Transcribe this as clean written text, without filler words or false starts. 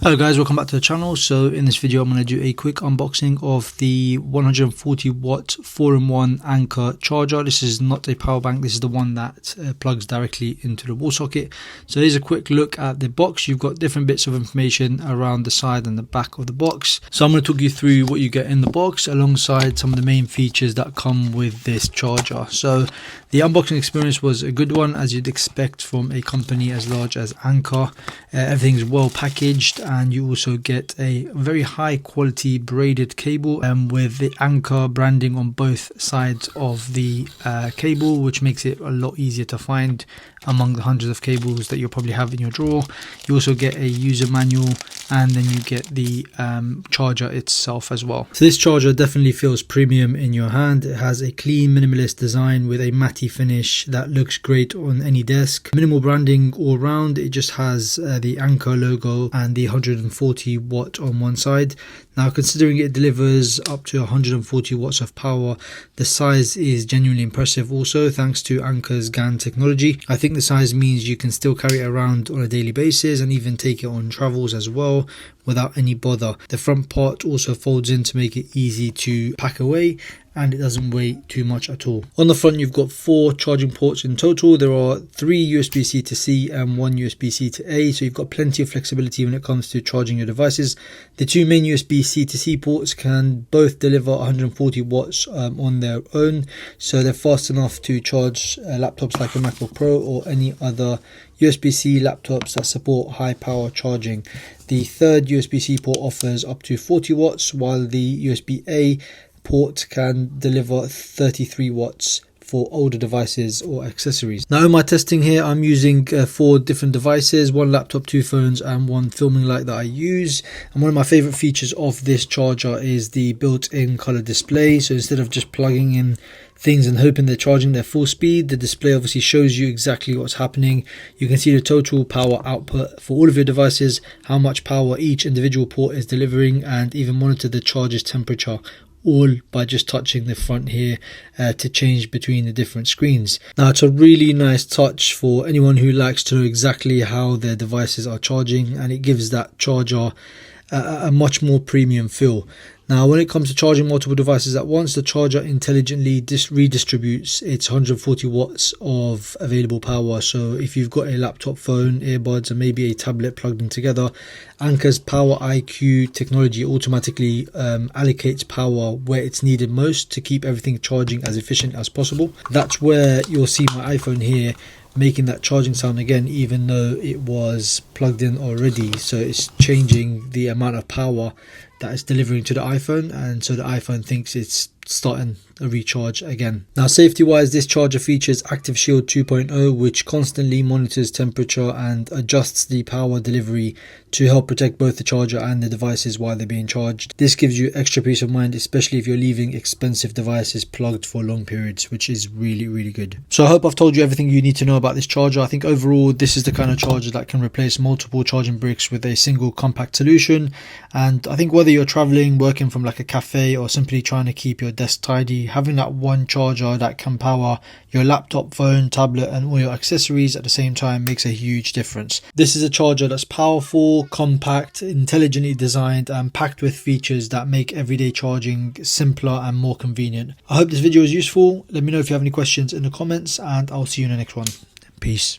Hello guys, welcome back to the channel. So in this video I'm going to do a quick unboxing of the 140 watt 4-in-1 Anker charger. This is not a power bank, this is the one that plugs directly into the wall socket. So here's a quick look at the box. You've got different bits of information around the side and the back of the box. So I'm going to talk you through what you get in the box alongside some of the main features that come with this charger. So the unboxing experience was a good one, as you'd expect from a company as large as Anker. Everything's well packaged, and you also get a very high quality braided cable with the Anker branding on both sides of the cable, which makes it a lot easier to find among the hundreds of cables that you'll probably have in your drawer. You also get a user manual, and then you get the charger itself as well. So this charger definitely feels premium in your hand. It has a clean minimalist design with a matte finish that looks great on any desk. Minimal branding all round. It just has the Anker logo and the 140 watt on one side. Now, considering it delivers up to 140 watts of power, the size is genuinely impressive also, thanks to Anker's GaN technology. I think the size means you can still carry it around on a daily basis and even take it on travels as well without any bother. The front part also folds in to make it easy to pack away, and it doesn't weigh too much at all. On the front, you've got 4 charging ports in total. There are 3 USB-C to C and 1 USB-C to A, so you've got plenty of flexibility when it comes to charging your devices. The 2 main USB-C to C ports can both deliver 140 watts on their own, so they're fast enough to charge laptops like a MacBook Pro or any other USB-C laptops that support high power charging. The third USB-C port offers up to 40 watts, while the USB-A port can deliver 33 watts for older devices or accessories. Now in my testing here, I'm using 4 different devices, 1 laptop, 2 phones and 1 filming light that I use. And one of my favorite features of this charger is the built-in color display. So instead of just plugging in things and hoping they're charging their full speed, the display obviously shows you exactly what's happening. You can see the total power output for all of your devices, how much power each individual port is delivering, and even monitor the charger's temperature, all by just touching the front here to change between the different screens. Now, it's a really nice touch for anyone who likes to know exactly how their devices are charging, and it gives that charger a much more premium feel. Now, when it comes to charging multiple devices at once, the charger intelligently redistributes its 140 watts of available power. So if you've got a laptop, phone, earbuds and maybe a tablet plugged in together, Anker's Power IQ technology automatically allocates power where it's needed most to keep everything charging as efficient as possible. That's where you'll see my iPhone here making that charging sound again, even though it was plugged in already. So it's changing the amount of power that it's delivering to the iPhone, and so the iPhone thinks it's starting a recharge again. Now, safety wise, this charger features Active Shield 2.0, which constantly monitors temperature and adjusts the power delivery to help protect both the charger and the devices while they're being charged. This gives you extra peace of mind, especially if you're leaving expensive devices plugged for long periods, which is really good. So I hope I've told you everything you need to know about this charger. I think overall this is the kind of charger that can replace multiple charging bricks with a single compact solution. And I think whether you're traveling, working from like a cafe, or simply trying to keep your desk tidy, having that one charger that can power your laptop, phone, tablet and all your accessories at the same time makes a huge difference. This is a charger that's powerful, compact, intelligently designed and packed with features that make everyday charging simpler and more convenient. I hope this video is useful. Let me know if you have any questions in the comments, and I'll see you in the next one. Peace.